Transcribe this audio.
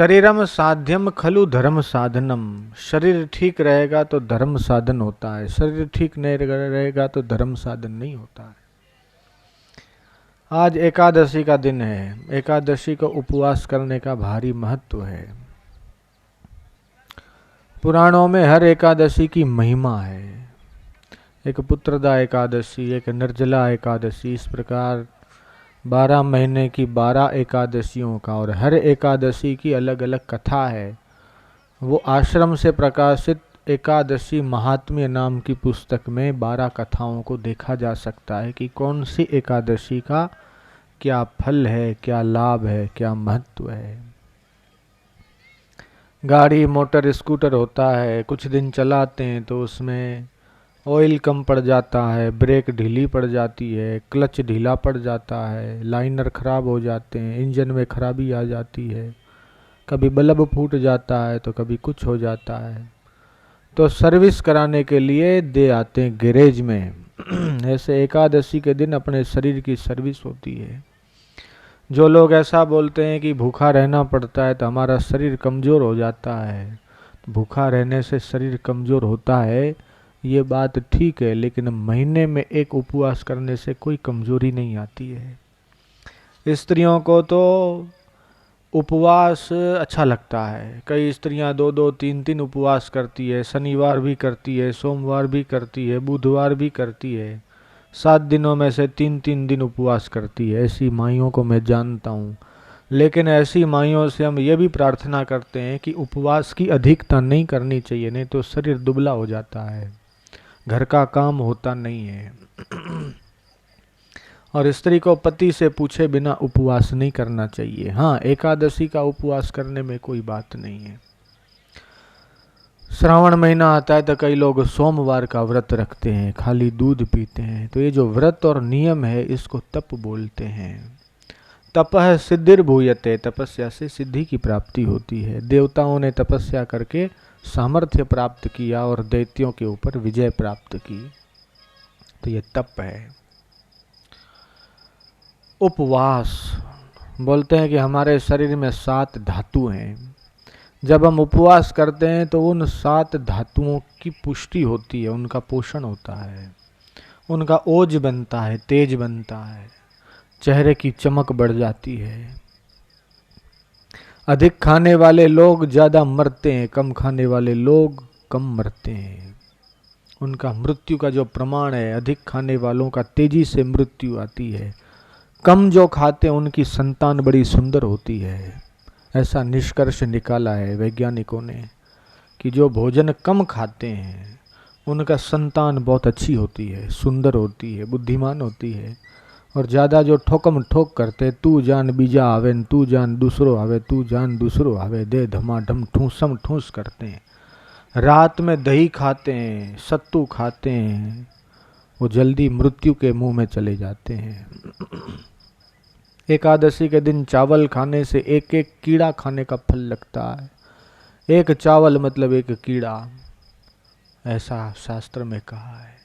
शरीरम साध्यम खलु धर्म साधनम। शरीर ठीक रहेगा तो धर्म साधन होता है, शरीर ठीक नहीं रहेगा तो धर्म साधन नहीं होता है। आज एकादशी का दिन है। एकादशी को उपवास करने का भारी महत्व है। पुराणों में हर एकादशी की महिमा है। एक पुत्रदा एकादशी, एक निर्जला एकादशी, इस प्रकार 12 महीने की 12 एकादशियों का, और हर एकादशी की अलग अलग कथा है। वो आश्रम से प्रकाशित एकादशी महात्म्य नाम की पुस्तक में 12 कथाओं को देखा जा सकता है कि कौन सी एकादशी का क्या फल है, क्या लाभ है, क्या महत्व है। गाड़ी मोटर स्कूटर होता है, कुछ दिन चलाते हैं तो उसमें ऑयल कम पड़ जाता है, ब्रेक ढीली पड़ जाती है, क्लच ढीला पड़ जाता है, लाइनर खराब हो जाते हैं, इंजन में खराबी आ जाती है, कभी बल्ब फूट जाता है तो कभी कुछ हो जाता है, तो सर्विस कराने के लिए दे आते हैं गैरेज में। ऐसे एकादशी के दिन अपने शरीर की सर्विस होती है। जो लोग ऐसा बोलते हैं कि भूखा रहना पड़ता है तो हमारा शरीर कमज़ोर हो जाता है, तो भूखा रहने से शरीर कमज़ोर होता है, ये बात ठीक है, लेकिन महीने में एक उपवास करने से कोई कमजोरी नहीं आती है। स्त्रियों को तो उपवास अच्छा लगता है। कई स्त्रियां 2-2, 3-3 उपवास करती है, शनिवार भी करती है, सोमवार भी करती है, बुधवार भी करती है, 7 दिनों में से 3-3 दिन उपवास करती है। ऐसी माइयों को मैं जानता हूँ। लेकिन ऐसी माइयों से हम ये भी प्रार्थना करते हैं कि उपवास की अधिकता नहीं करनी चाहिए, नहीं तो शरीर दुबला हो जाता है, घर का काम होता नहीं है। और स्त्री को पति से पूछे बिना उपवास नहीं करना चाहिए। हाँ, एकादशी का उपवास करने में कोई बात नहीं है। श्रावण महीना आता है तो कई लोग सोमवार का व्रत रखते हैं, खाली दूध पीते हैं। तो ये जो व्रत और नियम है इसको तप बोलते हैं। तपः सिद्धिर्भूयते, तपस्या से सिद्धि की प्राप्ति होती है। देवताओं ने तपस्या करके सामर्थ्य प्राप्त किया और दैत्यों के ऊपर विजय प्राप्त की, तो ये तप है। उपवास बोलते हैं कि हमारे शरीर में 7 धातु हैं। जब हम उपवास करते हैं तो उन 7 धातुओं की पुष्टि होती है, उनका पोषण होता है, उनका ओज बनता है, तेज बनता है, चेहरे की चमक बढ़ जाती है। अधिक खाने वाले लोग ज्यादा मरते हैं, कम खाने वाले लोग कम मरते हैं। उनका मृत्यु का जो प्रमाण है, अधिक खाने वालों का तेजी से मृत्यु आती है, कम जो खाते हैं उनकी संतान बड़ी सुंदर होती है। ऐसा निष्कर्ष निकाला है वैज्ञानिकों ने कि जो भोजन कम खाते हैं उनका संतान बहुत अच्छी होती है, सुंदर होती है, बुद्धिमान होती है। और ज़्यादा जो ठोकम ठोक करते, तू जान बीजा आवे, तू जान दूसरो आवे, तू जान दूसरो आवे, दे धमाधम ठूसम ठूस करते हैं, रात में दही खाते हैं, सत्तू खाते हैं, वो जल्दी मृत्यु के मुंह में चले जाते हैं। एकादशी के दिन चावल खाने से एक एक कीड़ा खाने का फल लगता है। एक चावल मतलब एक कीड़ा, ऐसा शास्त्र में कहा है।